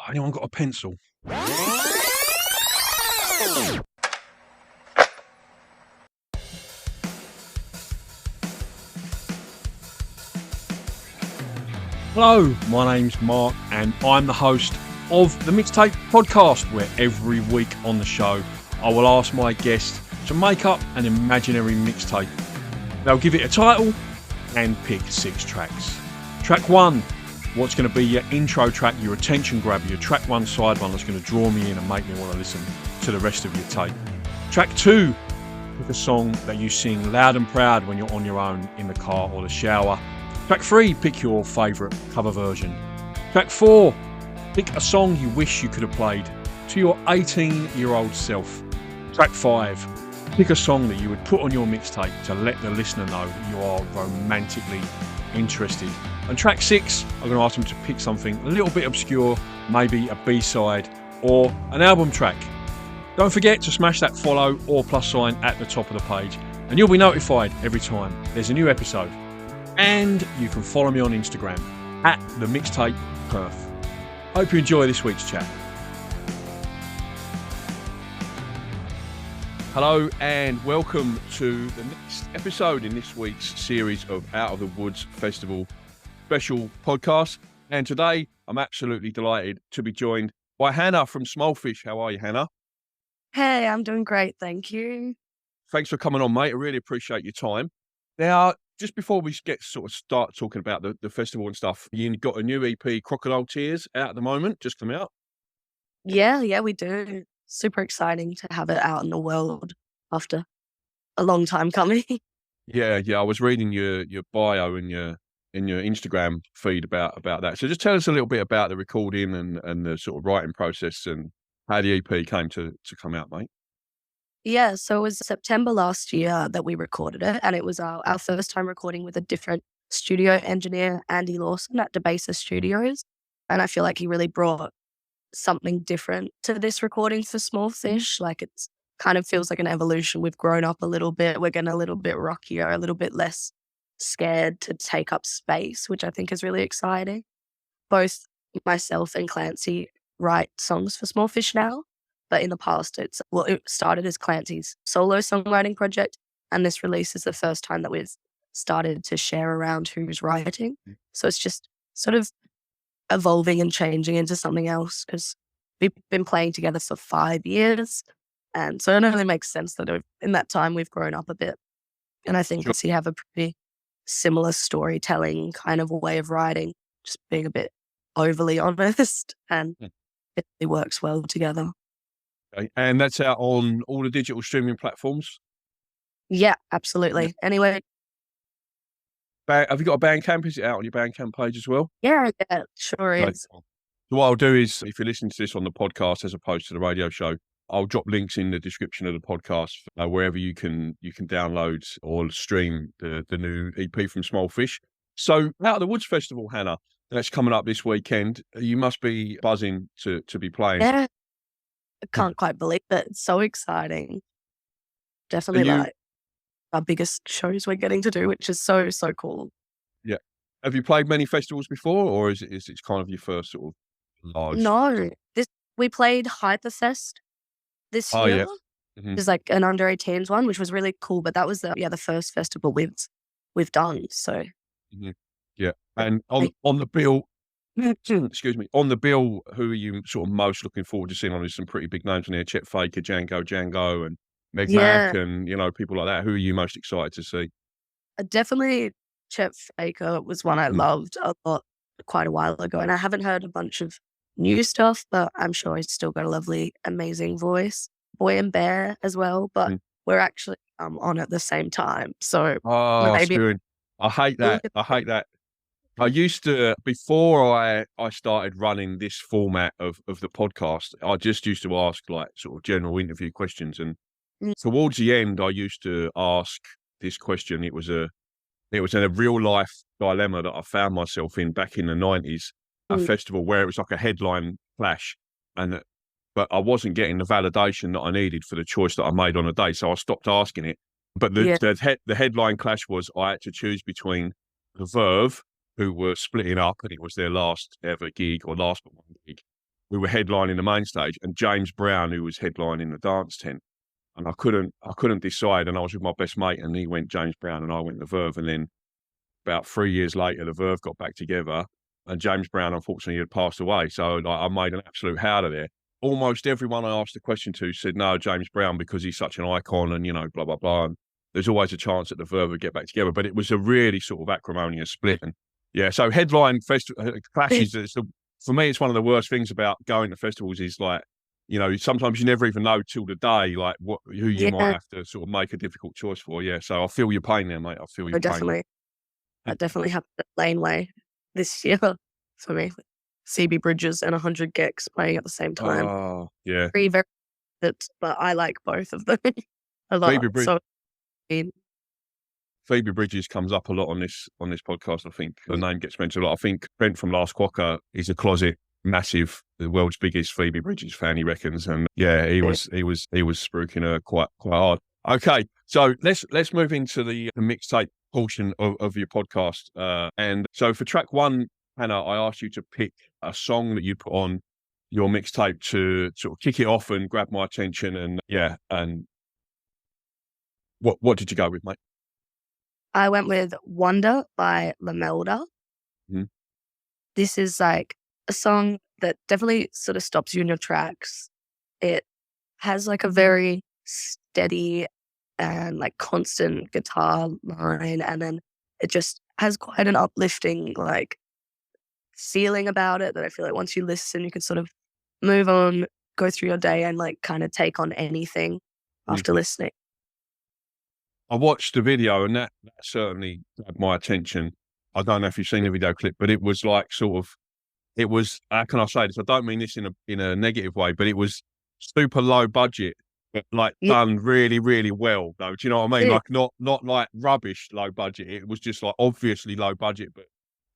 Anyone got a pencil? Hello, my name's Mark and I'm the host of the Mixtape podcast, where every week on the show I will ask my guests to make up an imaginary mixtape. They'll give it a title and pick 6 tracks. Track 1, what's going to be your intro track, your attention grabber, your track 1 side one that's going to draw me in and make me want to listen to the rest of your tape. Track 2, pick a song that you sing loud and proud when you're on your own in the car or the shower. Track 3, pick your favourite cover version. Track 4, pick a song you wish you could have played to your 18-year-old self. Track 5, pick a song that you would put on your mixtape to let the listener know that you are romantically interested. And track 6, I'm going to ask them to pick something a little bit obscure, maybe a B-side or an album track. Don't forget to smash that follow or plus sign at the top of the page and you'll be notified every time there's a new episode. And you can follow me on Instagram at the Mixtape Perth. Hope you enjoy this week's chat. Hello and welcome to the next episode in this week's series of Out of the Woods Festival special podcast. And today I'm absolutely delighted to be joined by Hannah from Smol Fish. How are you, Hannah? Hey, I'm doing great, thank you. Thanks for coming on, mate. I really appreciate your time. Now, just before we start talking about the festival and stuff, you got a new EP, Crocodile Tears, out at the moment, just come out. Yeah, we do. Super exciting to have it out in the world after a long time coming. Yeah. I was reading your bio in your Instagram feed about that. So just tell us a little bit about the recording and the sort of writing process and how the EP came to come out, mate. Yeah, so it was September last year that we recorded it, and it was our first time recording with a different studio engineer, Andy Lawson at Debasa Studios. And I feel like he really brought something different to this recording for Smol Fish. Like it's kind of feels like an evolution. We've grown up a little bit. We're getting a little bit rockier, a little bit less scared to take up space, which I think is really exciting. Both myself and Clancy write songs for Smol Fish now. But in the past, it started as Clancy's solo songwriting project. And this release is the first time that we've started to share around who's writing. So it's just sort of evolving and changing into something else because we've been playing together for 5 years. And so it only makes sense that in that time we've grown up a bit. And I think we have a pretty similar storytelling kind of way of writing, just being a bit overly honest, and it really works well together. Okay. And that's out on all the digital streaming platforms? Yeah, absolutely. Yeah. Anyway. Have you got a Bandcamp? Is it out on your Bandcamp page as well? Yeah, sure is. So what I'll do is, if you're listening to this on the podcast as opposed to the radio show, I'll drop links in the description of the podcast wherever you can download or stream the new EP from Smol Fish. So Out of the Woods Festival, Hannah, that's coming up this weekend. You must be buzzing to be playing. Yeah. I can't quite believe it. It's so exciting. Definitely like our biggest shows we're getting to do, which is so cool. Yeah. Have you played many festivals before, or is it kind of your first sort of large? No. We played Hyperfest this year. Yeah. Mm-hmm. It was like an under 18s one, which was really cool. But that was the first festival we've done. So yeah. And on the bill. Excuse me. On the bill, who are you sort of most looking forward to seeing on? There's some pretty big names in there: Chet Faker, Django, and Meg Mac, and people like that. Who are you most excited to see? Definitely, Chet Faker was one I loved a lot quite a while ago, and I haven't heard a bunch of new stuff, but I'm sure he's still got a lovely, amazing voice. Boy and Bear as well, but we're actually on at the same time. So maybe I hate that. I used to, before I started running this format of the podcast, I just used to ask like sort of general interview questions. And towards the end, I used to ask this question. It was a real life dilemma that I found myself in back in the 90s, a festival where it was like a headline clash. But I wasn't getting the validation that I needed for the choice that I made on a day. So I stopped asking it. But the headline clash was I had to choose between the Verve, who were splitting up, and it was their last ever gig or last but one gig, we were headlining the main stage, and James Brown, who was headlining the dance tent, and I couldn't decide, and I was with my best mate, and he went James Brown, and I went the Verve, and then about 3 years later, the Verve got back together, and James Brown unfortunately had passed away, so like, I made an absolute howler there. Almost everyone I asked the question to said no, James Brown, because he's such an icon, and blah blah blah. And there's always a chance that the Verve would get back together, but it was a really sort of acrimonious split. And yeah, so headline clashes. For me, it's one of the worst things about going to festivals is like, sometimes you never even know till the day, like who you might have to sort of make a difficult choice for. Yeah, so I feel your pain there, mate. I feel your pain. Definitely. That definitely happened at Laneway this year for me. CB Bridges and 100 Gex playing at the same time. Oh, yeah. Very, very good, but I like both of them a lot. Phoebe Bridges comes up a lot on this podcast. I think the name gets mentioned a lot. I think Brent from Last Quokka is a closet massive, the world's biggest Phoebe Bridges fan, he reckons, and yeah, he was spruiking her quite hard. Okay, so let's move into the mixtape portion of your podcast. And so for track one, Hannah, I asked you to pick a song that you put on your mixtape to sort of kick it off and grab my attention. And yeah, and what did you go with, mate? I went with Wonder by Lamelda. Mm-hmm. This is like a song that definitely sort of stops you in your tracks. It has like a very steady and like constant guitar line, and then it just has quite an uplifting like feeling about it that I feel like once you listen, you can sort of move on, go through your day, and like kind of take on anything after listening. I watched the video, and that certainly grabbed my attention. I don't know if you've seen the video clip, but it was like it was, how can I say this? I don't mean this in a negative way, but it was super low budget, but like done really, really well though. Do you know what I mean? Like not like rubbish low budget. It was just like obviously low budget,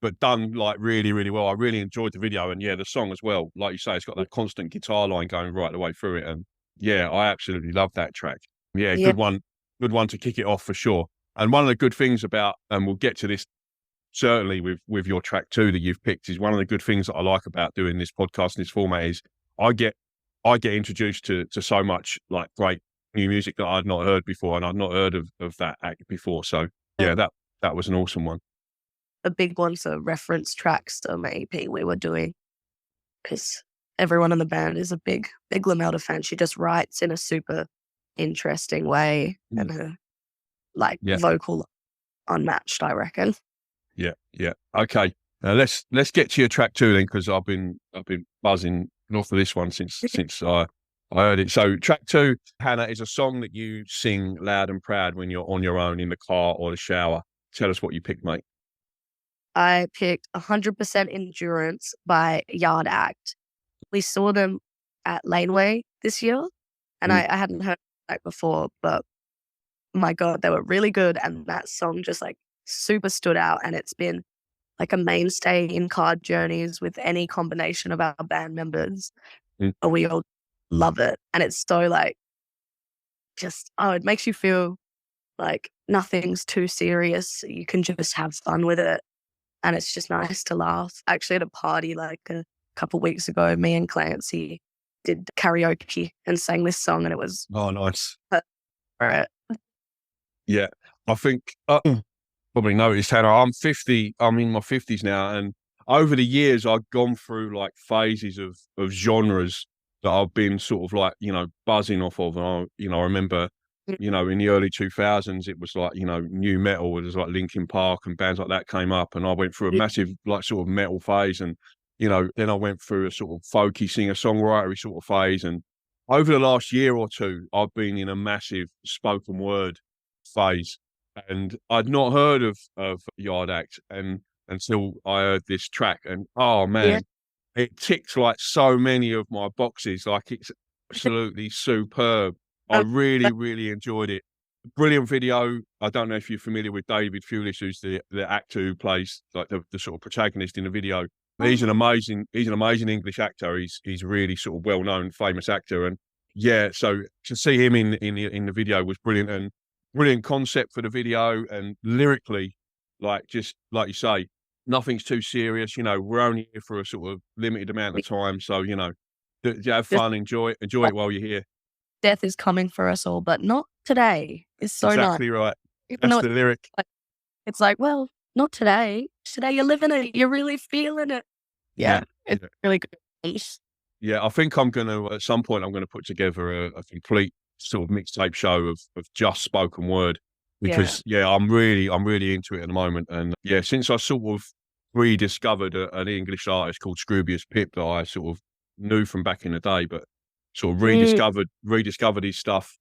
but done like really, really well. I really enjoyed the video, and yeah, the song as well. Like you say, it's got that constant guitar line going right the way through it. And yeah, I absolutely love that track. Yeah, good one to kick it off for sure. And one of the good things about, and we'll get to this certainly with your track two that you've picked, is one of the good things that I like about doing this podcast in this format is I get introduced to so much like great new music that I'd not heard before, and I'd not heard of that act before. So yeah, that was an awesome one. A big one for reference tracks to my EP we were doing, because everyone in the band is a big Lamelda fan. She just writes in a super interesting way, and her vocal unmatched, I reckon. Yeah. Okay, now let's get to your track two then, because I've been buzzing off of this one since I heard it. So track two, Hannah, is a song that you sing loud and proud when you're on your own in the car or the shower. Tell us what you picked, mate. I picked 100% Endurance by Yard Act. We saw them at Laneway this year, and I hadn't heard that before, but my God, they were really good, and that song just like super stood out, and it's been like a mainstay in card journeys with any combination of our band members. We all love it, and it's so like just it makes you feel like nothing's too serious. You can just have fun with it, and it's just nice to laugh. Actually, at a party like a couple weeks ago, me and Clancy did karaoke and sang this song, and it was nice. Right. Yeah, I think probably noticed, Hannah, I'm 50. I'm in my 50s now, and over the years I've gone through like phases of genres that I've been sort of like buzzing off of. And I remember in the early 2000s it was like new metal. It was like Linkin Park and bands like that came up, and I went through a massive like sort of metal phase, and then I went through a sort of folky singer-songwriter sort of phase, and over the last year or two I've been in a massive spoken word phase, and I'd not heard of Yard Act until I heard this track, and oh man, it ticked like so many of my boxes. Like it's absolutely superb. I really, really enjoyed it. Brilliant video. I don't know if you're familiar with David Fulish, who's the actor who plays like the sort of protagonist in the video. He's an amazing English actor. He's really sort of well known, famous actor, and yeah. So to see him in the video was brilliant, and brilliant concept for the video, and lyrically, like just like you say, nothing's too serious. You know, we're only here for a sort of limited amount of time. So, you know, have Just fun, enjoy it while you're here. death is coming for us all, but not today. It's so nice. Exactly right. Even That's though the lyric. it's like, well, not today. Today you're living it. You're really feeling it. Yeah. It's really good. Yeah, I think I'm going to, at some point, I'm going to put together a complete sort of mixtape show of just spoken word because, I'm really into it at the moment. And yeah, since I sort of rediscovered an English artist called Scroobius Pip that I sort of knew from back in the day, but sort of rediscovered his stuff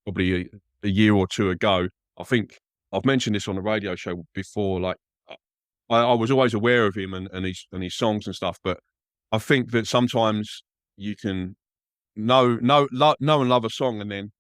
probably a year or two ago. I think I've mentioned this on the radio show before. Like, I was always aware of him and his songs and stuff, but I think that sometimes you can know and love a song, and then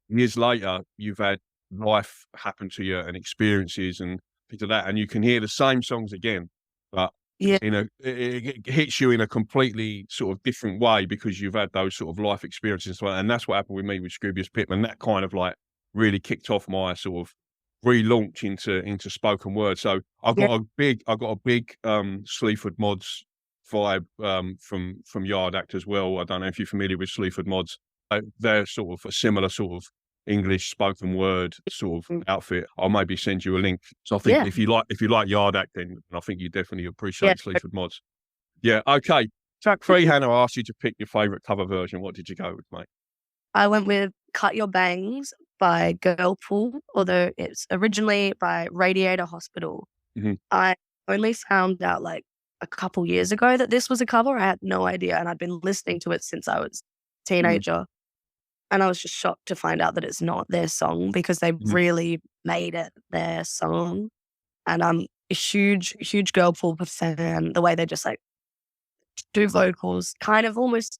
years later you've had life happen to you and experiences and things like that, and you can hear the same songs again, but Yeah. it hits you in a completely sort of different way because you've had those sort of life experiences. And that's what happened with me with Scroobius Pip, and that kind of like really kicked off my sort of relaunch into spoken word. So I got a big Sleaford Mods vibe from Yard Act as well. I don't know if you're familiar with Sleaford Mods. They're sort of a similar sort of English spoken word sort of outfit. I'll maybe send you a link. So I think if you like Yard Act, then I think you definitely appreciate Sleaford Mods. Yeah, okay. Track 3, Hannah, I asked you to pick your favourite cover version. What did you go with, mate? I went with Cut Your Bangs by Girlpool, although it's originally by Radiator Hospital. Mm-hmm. I only found out like a couple years ago that this was a cover. I had no idea, and I'd been listening to it since I was a teenager. And I was just shocked to find out that it's not their song because they really made it their song. And I'm a huge Girlpool fan. The way they just like do vocals, kind of almost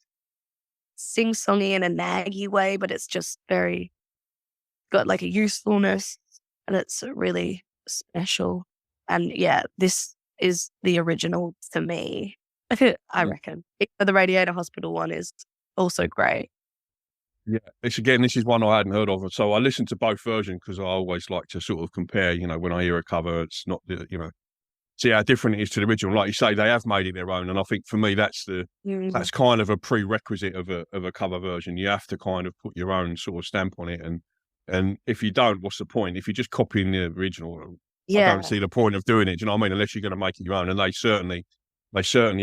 sing-songy in a naggy way, but it's just very got like a usefulness, and it's really special. And yeah, this is the original to me. I reckon. The Radiator Hospital one is also great. Yeah, this is one I hadn't heard of. So I listened to both versions because I always like to sort of compare, you know, when I hear a cover, it's not the, you know, see how different it is to the original. Like you say, they have made it their own. And I think for me, that's that's kind of a prerequisite of a cover version. You have to kind of put your own sort of stamp on it. And if you don't, what's the point? If you're just copying the original, I don't see the point of doing it. Do you know what I mean? Unless you're going to make it your own. And they certainly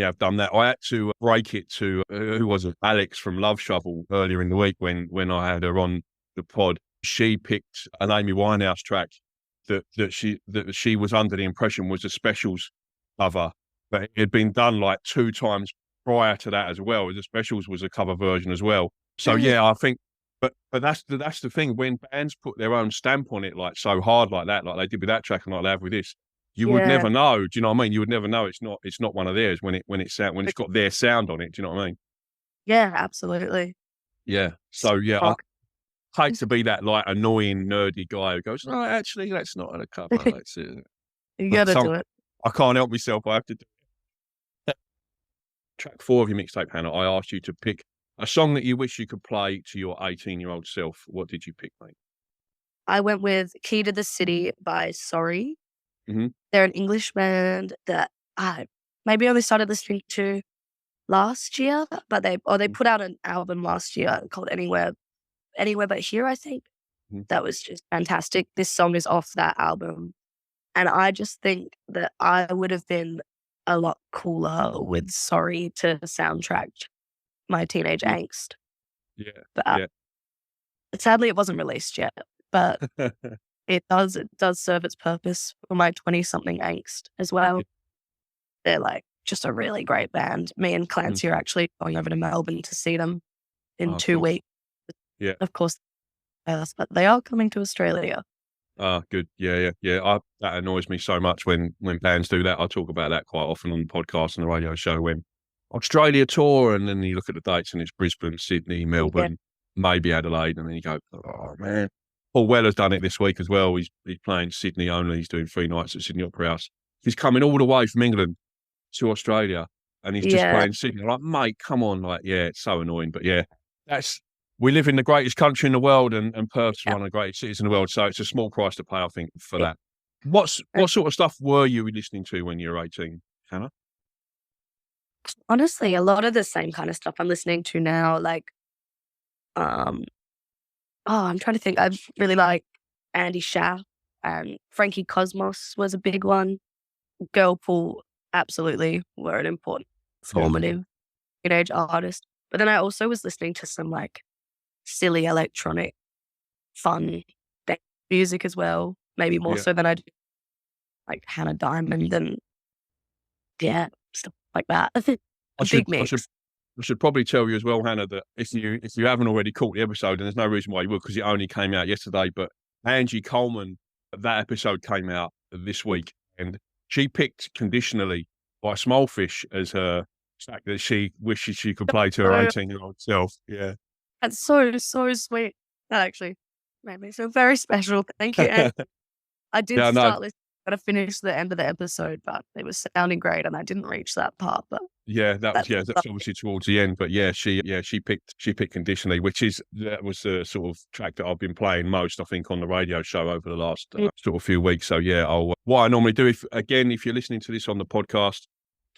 have done that. I had to break it to, who was it? Alex from Love Shovel earlier in the week when I had her on the pod. She picked an Amy Winehouse track that she was under the impression was a Specials cover, but it had been done like 2 times prior to that as well. The Specials was a cover version as well. So yeah, I think, but that's the thing, when bands put their own stamp on it like so hard like that, like they did with that track and like they have with this, you would never know. Do you know what I mean? You would never know it's not one of theirs when it's got their sound on it. Do you know what I mean? Yeah, absolutely. Yeah. So yeah, I hate to be that like annoying nerdy guy who goes, no, actually, that's not on a cover. That's it. You gotta do it. I can't help myself. I have to do it. Track 4 of your mixtape, Hannah, I asked you to pick a song that you wish you could play to your 18-year-old self. What did you pick, mate? I went with Key to the City by Sorry. Mm-hmm. They're an English band that I maybe only started listening to last year, but they put out an album last year called Anywhere But Here, I think. Mm-hmm. That was just fantastic. This song is off that album. And I just think that I would have been a lot cooler with Sorry to soundtrack my teenage angst. Yeah. But sadly, it wasn't released yet. But it does serve its purpose for my 20-something angst as well. They're like just a really great band. Me and Clancy are actually going over to Melbourne to see them in 2 weeks. Yeah. Of course, but they are coming to Australia. Good. Yeah. That annoys me so much when bands do that. I talk about that quite often on the podcast and the radio show when Australia tour, and then you look at the dates and it's Brisbane, Sydney, Melbourne, maybe Adelaide, and then you go, oh man. Paul Weller's done it this week as well. He's playing Sydney only. He's doing 3 nights at Sydney Opera House. He's coming all the way from England to Australia, and he's just playing Sydney. I'm like, mate, come on. Like, yeah, it's so annoying. But yeah, we live in the greatest country in the world, and Perth's one of the greatest cities in the world. So it's a small price to pay, I think, for that. What Uh, sort of stuff were you listening to when you were 18, Hannah? Honestly, a lot of the same kind of stuff I'm listening to now. Like, um, I'm trying to think. I really like Andy Schaff and Frankie Cosmos was a big one. Girlpool absolutely were an important Yeah. formative teenage artist. But then I also was listening to some like silly electronic, fun dance music as well. Maybe more Yeah. so than I do like Hannah Diamond and yeah, stuff like that. I think I a should big I should mix. I should probably tell you as well, Hannah, that if you haven't already caught the episode, and there's no reason why you would because it only came out yesterday, but Angie Coleman, that episode came out this week, and she picked Conditionally by Smol Fish as her track that she wishes she could play to her So 18-year-old self. Yeah. that's so sweet. That actually made me feel very special. Thank you. And I did Yeah, no, start listening, but I finished the end of the episode, but it was sounding great and I didn't reach that part. But that's that's obviously towards the end, but she picked Conditionally, that was the sort of track that I've been playing most, I think, on the radio show over the last sort of few weeks. So yeah, I'll what I normally do if you're listening to this on the podcast,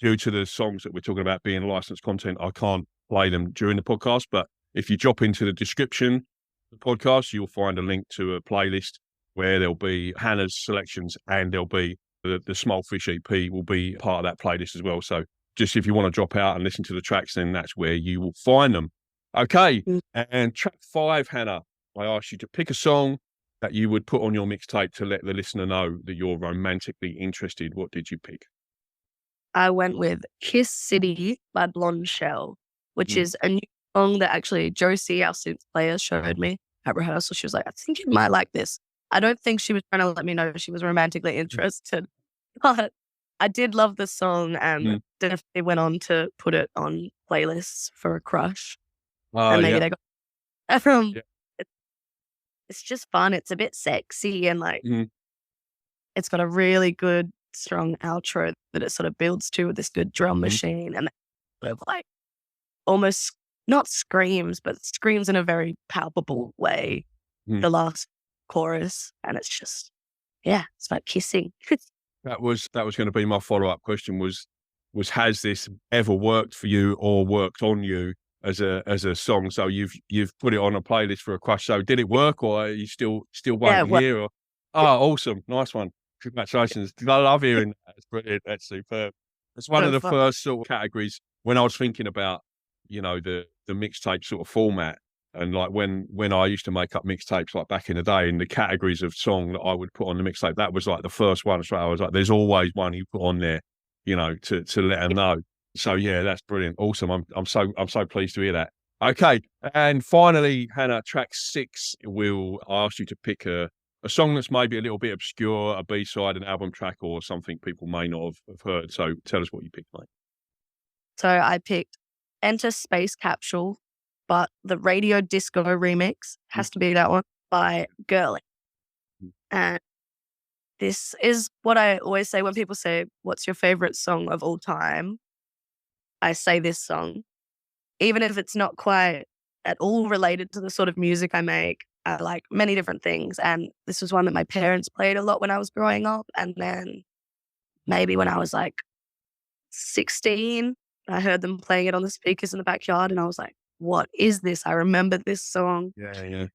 due to the songs that we're talking about being licensed content, I can't play them during the podcast. But if you drop into the description of the podcast, you'll find a link to a playlist where there'll be Hannah's selections and there'll be the Small Fish EP will be part of that playlist as well. So just if you want to drop out and listen to the tracks, then that's where you will find them. Okay. Mm. And track 5, Hannah, I asked you to pick a song that you would put on your mixtape to let the listener know that you're romantically interested. What did you pick? I went with Kiss City by Blonde Shell, which Mm. is a new song that actually Josie, our synth player, showed me at rehearsal. She was like, I think you might like this. I don't think she was trying to let me know she was romantically interested, but I did love the song and Mm. definitely went on to put it on playlists for a crush. Oh, And maybe yeah. they got from Yeah. it's just fun. It's a bit sexy and like Mm. it's got a really good strong outro that it sort of builds to with this good drum Mhm. machine and sort of like almost not screams, but screams in a very palpable way. Mm. The last chorus, and it's just it's like kissing. That was going to be my follow-up question was has this ever worked for you or worked on you as a song? So you've put it on a playlist for a crush. So did it work, or are you still Yeah, waiting well, here? Or awesome, nice one, congratulations! I love hearing that. It's brilliant. That's superb. It's one of so the fun. first sort of categories when I was thinking about the mixtape sort of format. And like when I used to make up mixtapes like back in the day, and the categories of song that I would put on the mixtape, that was like the first one. So I was like, there's always one you put on there, to let them know. So yeah, that's brilliant, awesome. I'm so pleased to hear that. Okay, and finally, Hannah, track 6. Will I ask you to pick a song that's maybe a little bit obscure, a B-side, an album track, or something people may not have heard. So tell us what you picked, mate. So I picked Enter Space Capsule, but the Radio Disco remix has to be that one by Girly. Mm. And this is what I always say when people say, what's your favorite song of all time? I say this song, even if it's not quite at all related to the sort of music I make. I like many different things. And this was one that my parents played a lot when I was growing up. And then maybe when I was like 16, I heard them playing it on the speakers in the backyard. And I was like, what is this? I remember this song. Yeah.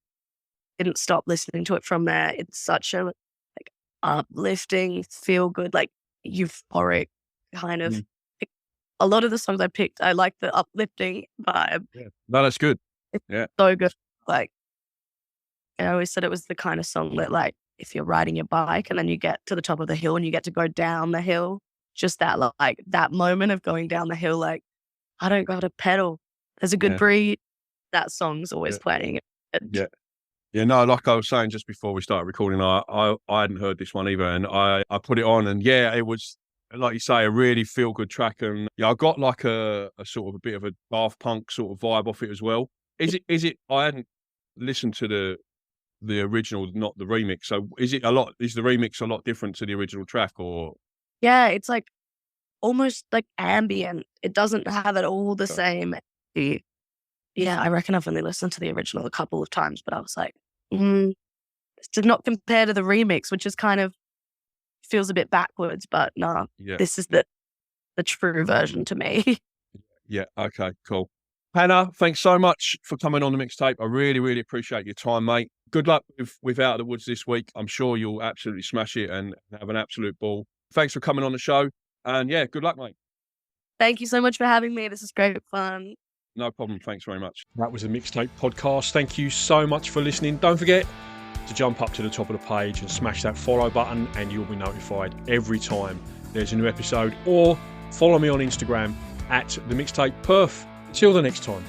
Didn't stop listening to it from there. It's such a like uplifting, feel good, like euphoric kind of. Mm. A lot of the songs I picked, I like the uplifting vibe. Yeah. No, that's good. It's Yeah. so good. Like I always said, it was the kind of song that, like, if you're riding your bike and then you get to the top of the hill and you get to go down the hill, just that like that moment of going down the hill, like I don't got to pedal. There's a good Yeah. breeze. That song's always Yeah. playing. Yeah. Yeah, no, like I was saying just before we started recording, I hadn't heard this one either, and I put it on, and yeah, it was like you say, a really feel good track, and yeah, I got like a sort of a bit of a Daft Punk sort of vibe off it as well. Is it? I hadn't listened to the original, not the remix. So is it a lot? Is the remix a lot different to the original track, or? Yeah, it's like almost like ambient. It doesn't have it all the same. Yeah, I reckon I've only listened to the original a couple of times, but I was like, this did not compare to the remix, which is kind of feels a bit backwards, but no, Yeah. this is the true version to me. Yeah. Okay, cool. Hannah, thanks so much for coming on the mixtape. I really, really appreciate your time, mate. Good luck with Out of the Woods this week. I'm sure you'll absolutely smash it and have an absolute ball. Thanks for coming on the show. And yeah, good luck, mate. Thank you so much for having me. This is great fun. No problem. Thanks very much. That was the Mixtape podcast. Thank you so much for listening. Don't forget to jump up to the top of the page and smash that follow button, and you'll be notified every time there's a new episode. Or follow me on Instagram at the Mixtape Perf. Till the next time.